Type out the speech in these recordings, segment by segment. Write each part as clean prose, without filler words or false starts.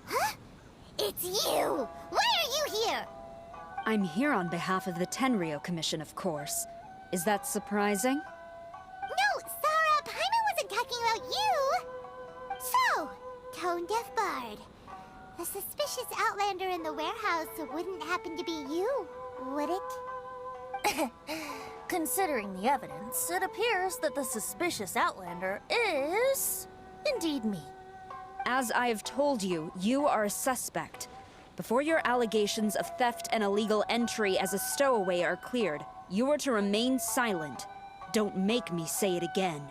Huh? It's you! Why are you here? I'm here on behalf of the Tenryou Commission, of course. Is that surprising? No, Sarah, Paimon wasn't talking about you! So, Tone-Deaf Bard. The suspicious outlander in the warehouse wouldn't happen to be you, would it? Considering the evidence, it appears that the suspicious outlander is indeed me. As I have told you, you are a suspect. Before your allegations of theft and illegal entry as a stowaway are cleared, you are to remain silent. Don't make me say it again.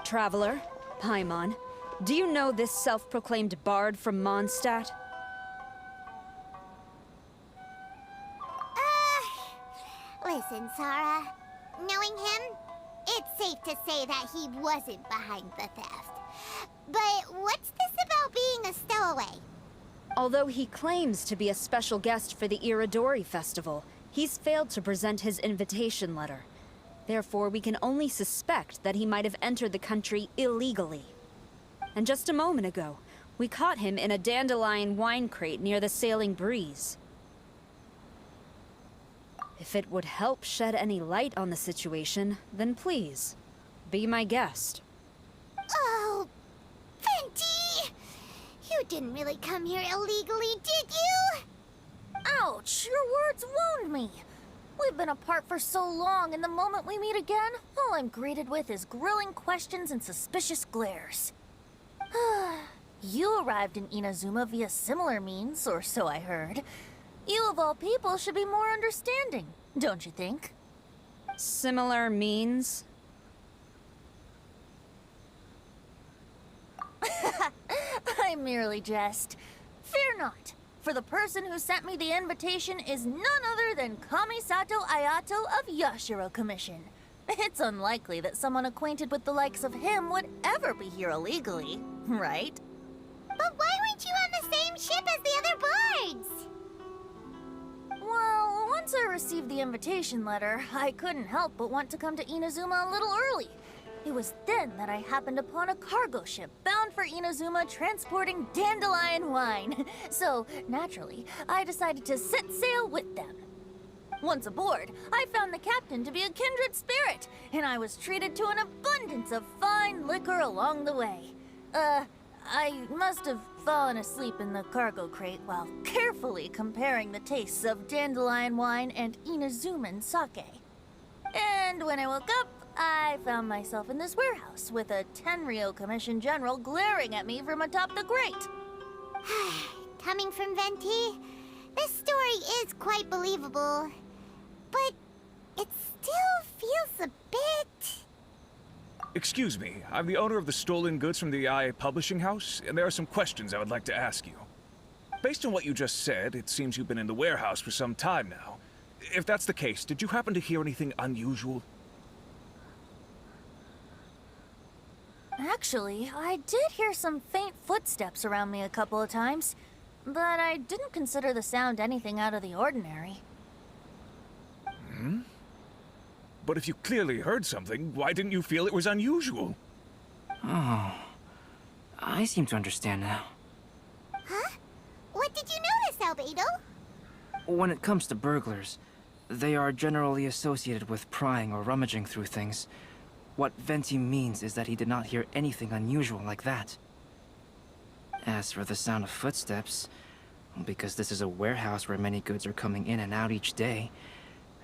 Traveler, Paimon, do you know this self-proclaimed bard from Mondstadt? Listen, Sarah. Knowing him, it's safe to say that he wasn't behind the theft. But what's this about being a stowaway? Although he claims to be a special guest for the Iridori Festival, he's failed to present his invitation letter. Therefore, we can only suspect that he might have entered the country illegally. And just a moment ago, we caught him in a dandelion wine crate near the Sailing Breeze. If it would help shed any light on the situation, then please, be my guest. Oh, Venti! You didn't really come here illegally, did you? Ouch! Your words wound me. We've been apart for so long, and the moment we meet again, all I'm greeted with is grilling questions and suspicious glares. You arrived in Inazuma via similar means, or so I heard. You of all people should be more understanding, don't you think? Similar means? I merely jest. Fear not, for the person who sent me the invitation is none other than Kamisato Ayato of Yashiro Commission. It's unlikely that someone acquainted with the likes of him would ever be here illegally, right? But why weren't you on the same ship as the other bards? Well, once I received the invitation letter, I couldn't help but want to come to Inazuma a little early. It was then that I happened upon a cargo ship bound for Inazuma transporting dandelion wine. So, naturally, I decided to set sail with them. Once aboard, I found the captain to be a kindred spirit, and I was treated to an abundance of fine liquor along the way. I must have fallen asleep in the cargo crate while carefully comparing the tastes of dandelion wine and Inazuman sake. And when I woke up, I found myself in this warehouse with a Tenryou Commission general glaring at me from atop the grate. Coming from Venti, this story is quite believable. But it still feels a bit... Excuse me, I'm the owner of the stolen goods from the IA publishing house, and there are some questions I would like to ask you. Based on what you just said, it seems you've been in the warehouse for some time now. If that's the case, did you happen to hear anything unusual? Actually, I did hear some faint footsteps around me a couple of times, but I didn't consider the sound anything out of the ordinary. But if you clearly heard something, why didn't you feel it was unusual? Oh, I seem to understand now. Huh? What did you notice, Albedo? When it comes to burglars, they are generally associated with prying or rummaging through things. What Venti means is that he did not hear anything unusual like that. As for the sound of footsteps, because this is a warehouse where many goods are coming in and out each day,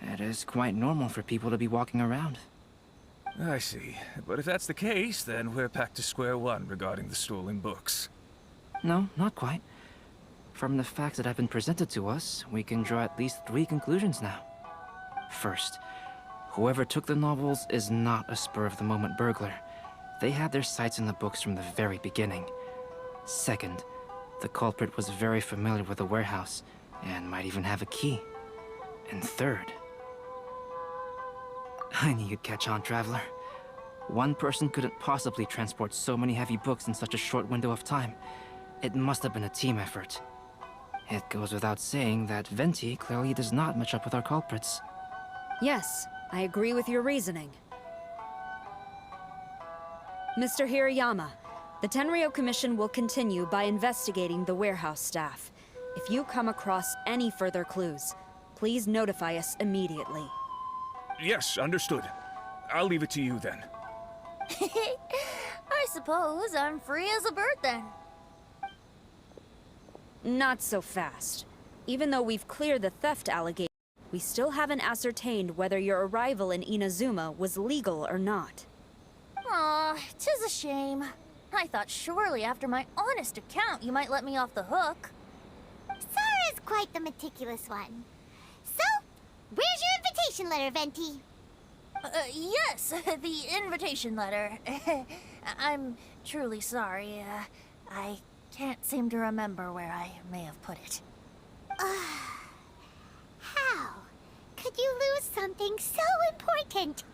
it is quite normal for people to be walking around. I see. But if that's the case, then we're back to square one regarding the stolen books. No, not quite. From the facts that have been presented to us, we can draw at least 3 conclusions now. First, whoever took the novels is not a spur-of-the-moment burglar. They had their sights on the books from the very beginning. Second, the culprit was very familiar with the warehouse, and might even have a key. And third... I knew you'd catch on, Traveler. One person couldn't possibly transport so many heavy books in such a short window of time. It must have been a team effort. It goes without saying that Venti clearly does not match up with our culprits. Yes, I agree with your reasoning. Mr. Hirayama, the Tenryo Commission will continue by investigating the warehouse staff. If you come across any further clues, please notify us immediately. Yes, understood. I'll leave it to you then. I suppose I'm free as a bird then. Not so fast. Even though we've cleared the theft allegation, we still haven't ascertained whether your arrival in Inazuma was legal or not. Aw, 'tis a shame. I thought surely after my honest account you might let me off the hook. Sara's quite the meticulous one. So, where's your invitation letter, Venti? Yes, the invitation letter. I'm truly sorry. I can't seem to remember where I may have put it. How could you lose something so important?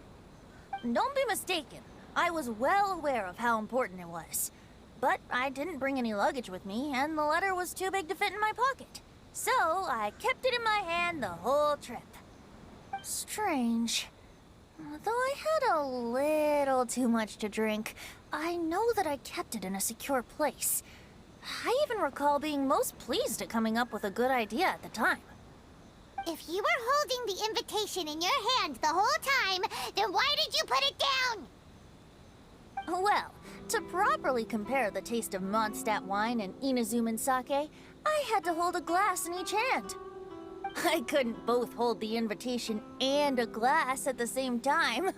Don't be mistaken. I was well aware of how important it was. But I didn't bring any luggage with me, and the letter was too big to fit in my pocket. So I kept it in my hand the whole trip. Strange. Though I had a little too much to drink, I know that I kept it in a secure place. I even recall being most pleased at coming up with a good idea at the time. If you were holding the invitation in your hand the whole time, then why did you put it down? Well, to properly compare the taste of Mondstadt wine and Inazuman sake, I had to hold a glass in each hand. I couldn't both hold the invitation and a glass at the same time.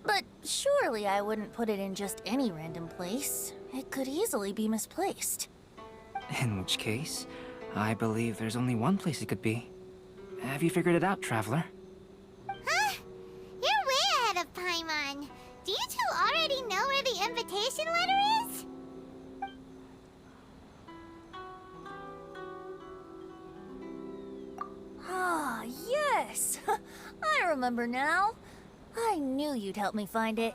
But surely I wouldn't put it in just any random place. It could easily be misplaced. In which case, I believe there's only one place it could be. Have you figured it out, Traveler? Huh? You're way ahead of Paimon. Do you two already know where the invitation letter is? Ah, yes! I remember now. I knew you'd help me find it.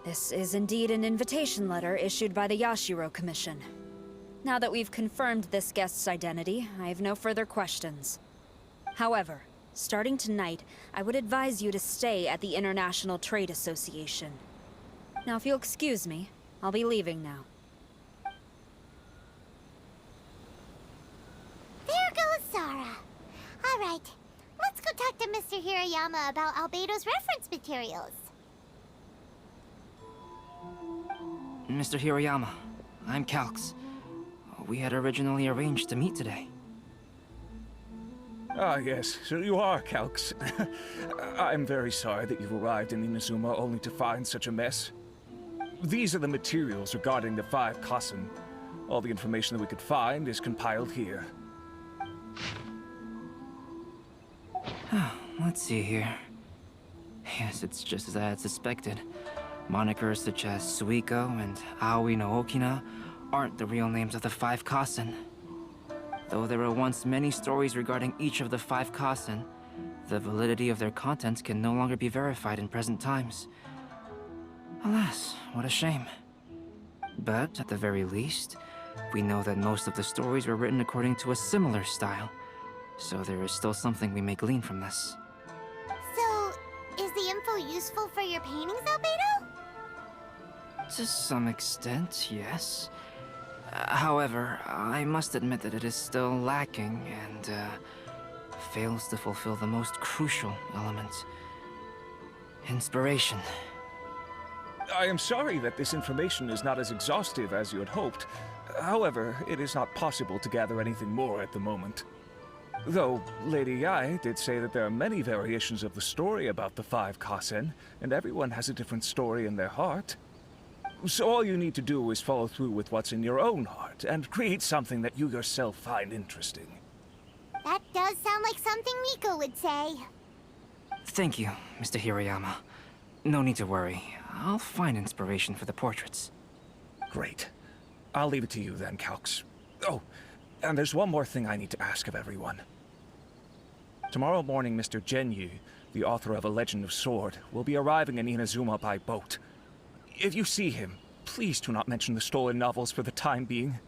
This is indeed an invitation letter issued by the Yashiro Commission. Now that we've confirmed this guest's identity, I have no further questions. However, starting tonight, I would advise you to stay at the International Trade Association. Now, if you'll excuse me, I'll be leaving now. There goes Zara. All right, let's go talk to Mr. Hirayama about Albedo's reference materials. Mr. Hirayama, I'm Calx. We had originally arranged to meet today. Ah, yes, so you are Calx. I'm very sorry that you've arrived in Inazuma only to find such a mess. These are the materials regarding the 5 Kassen. All the information that we could find is compiled here. Let's see here. Yes, it's just as I had suspected. Monikers such as Suikou and Aoi no Okina aren't the real names of the 5 Kassen. Though there were once many stories regarding each of the 5 Kassen, the validity of their contents can no longer be verified in present times. Alas, what a shame. But at the very least, we know that most of the stories were written according to a similar style, so there is still something we may glean from this. So, is the info useful for your paintings, Albedo? To some extent, yes. However, I must admit that it is still lacking and fails to fulfill the most crucial element. Inspiration. I am sorry that this information is not as exhaustive as you had hoped. However, it is not possible to gather anything more at the moment. Though, Lady Yae did say that there are many variations of the story about the 5 Kassen, and everyone has a different story in their heart. So all you need to do is follow through with what's in your own heart, and create something that you yourself find interesting. That does sound like something Miko would say. Thank you, Mr. Hirayama. No need to worry. I'll find inspiration for the portraits. Great. I'll leave it to you then, Calx. Oh, and there's one more thing I need to ask of everyone. Tomorrow morning, Mr. Genyu, the author of A Legend of Sword, will be arriving in Inazuma by boat. If you see him, please do not mention the stolen novels for the time being.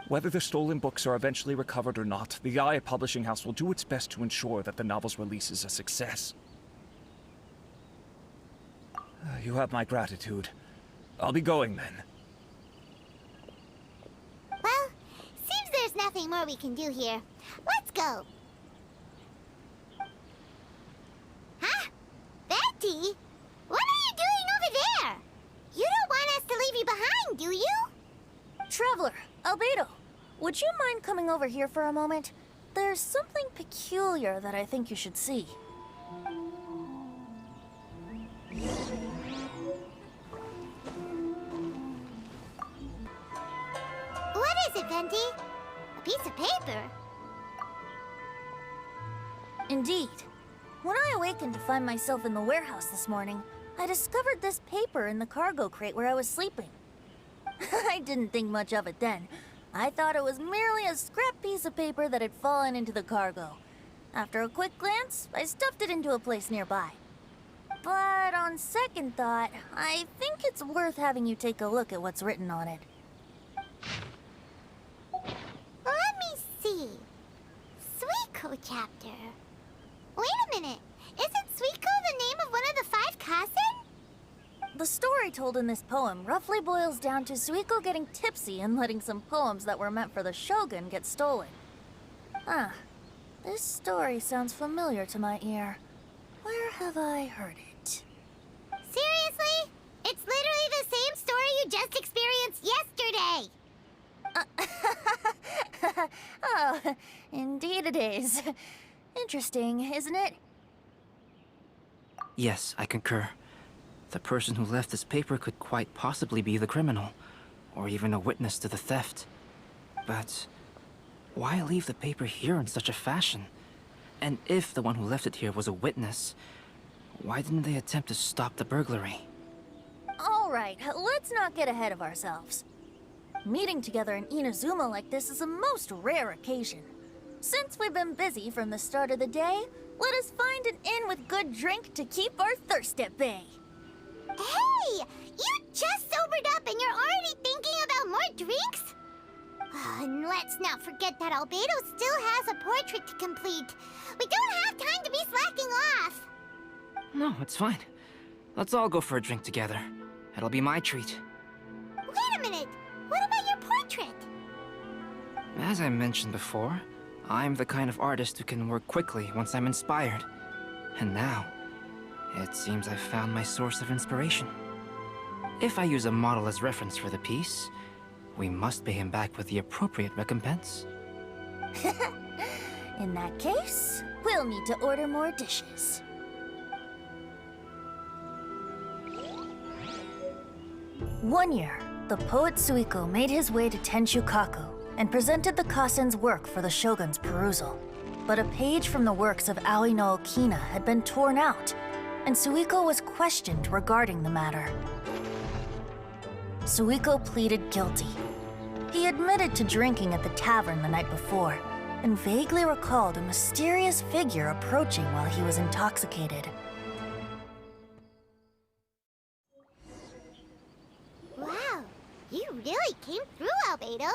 Whether the stolen books are eventually recovered or not, the IA Publishing House will do its best to ensure that the novel's release is a success. You have my gratitude. I'll be going then. Well, seems there's nothing more we can do here. Let's go. Huh? Betty? What are you doing over there? You don't want us to leave you behind, do you? Traveler, Albedo, would you mind coming over here for a moment? There's something peculiar that I think you should see. What is it, Venti? A piece of paper? Indeed. When I awakened to find myself in the warehouse this morning, I discovered this paper in the cargo crate where I was sleeping. I didn't think much of it then. I thought it was merely a scrap piece of paper that had fallen into the cargo. After a quick glance, I stuffed it into a place nearby. But on second thought, I think it's worth having you take a look at what's written on it. Let me see. Suikou chapter. Wait a minute. Isn't Suikou the name of one of the 5 Kasen? The story told in this poem roughly boils down to Suikou getting tipsy and letting some poems that were meant for the Shogun get stolen. Ah, this story sounds familiar to my ear. Where have I heard it? Seriously? It's literally the same story you just experienced yesterday. Oh, indeed it is. Interesting, isn't it? Yes, I concur. The person who left this paper could quite possibly be the criminal, or even a witness to the theft. But why leave the paper here in such a fashion? And if the one who left it here was a witness, why didn't they attempt to stop the burglary? All right, let's not get ahead of ourselves. Meeting together in Inazuma like this is a most rare occasion. Since we've been busy from the start of the day, let us find an inn with good drink to keep our thirst at bay. Hey! You just sobered up and you're already thinking about more drinks? And let's not forget that Albedo still has a portrait to complete. We don't have time to be slacking off. No, it's fine. Let's all go for a drink together. It'll be my treat. Wait a minute. What about your portrait? As I mentioned before, I'm the kind of artist who can work quickly once I'm inspired. And now, it seems I've found my source of inspiration. If I use a model as reference for the piece, we must pay him back with the appropriate recompense. In that case, we'll need to order more dishes. One year, the poet Suikou made his way to Tenshukaku and presented the Kasen's work for the Shogun's perusal. But a page from the works of Aoi no Okina had been torn out, and Suikou was questioned regarding the matter. Suikou pleaded guilty. He admitted to drinking at the tavern the night before, and vaguely recalled a mysterious figure approaching while he was intoxicated. Wow, you really came through, Albedo.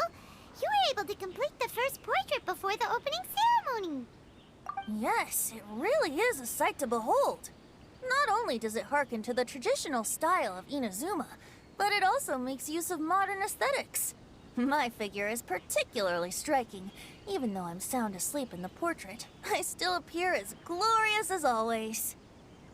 You were able to complete the first portrait before the opening ceremony. Yes, it really is a sight to behold. Not only does it harken to the traditional style of Inazuma, but it also makes use of modern aesthetics. My figure is particularly striking. Even though I'm sound asleep in the portrait, I still appear as glorious as always.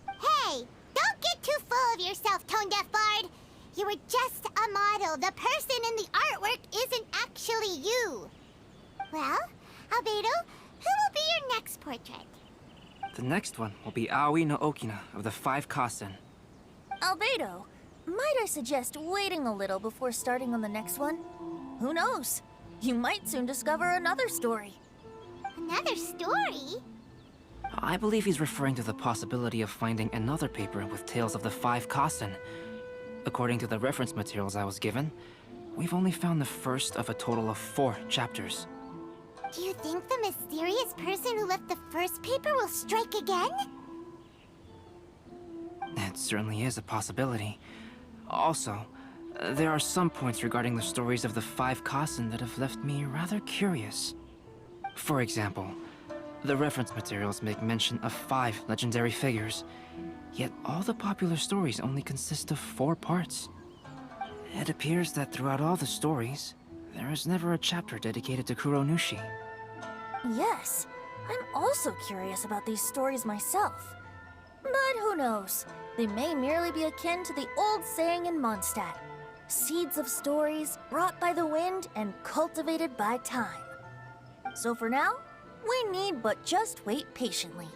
Hey, don't get too full of yourself, Tone-Deaf Bard. You were just a model. The person in the artwork isn't actually you. Well, Albedo, who will be your next portrait? The next one will be Aoi no Okina of the 5 Kasen. Albedo, might I suggest waiting a little before starting on the next one? Who knows? You might soon discover another story. Another story? I believe he's referring to the possibility of finding another paper with tales of the 5 Kasen. According to the reference materials I was given, we've only found the first of a total of 4 chapters. Do you think the mysterious person who left the first paper will strike again? It certainly is a possibility. Also, There are some points regarding the stories of the 5 Kasen that have left me rather curious. For example, the reference materials make mention of 5 legendary figures, yet all the popular stories only consist of 4 parts. It appears that throughout all the stories, there is never a chapter dedicated to Kuronushi. Yes, I'm also curious about these stories myself. But who knows? They may merely be akin to the old saying in Mondstadt. Seeds of stories brought by the wind and cultivated by time. So for now, we need but just wait patiently.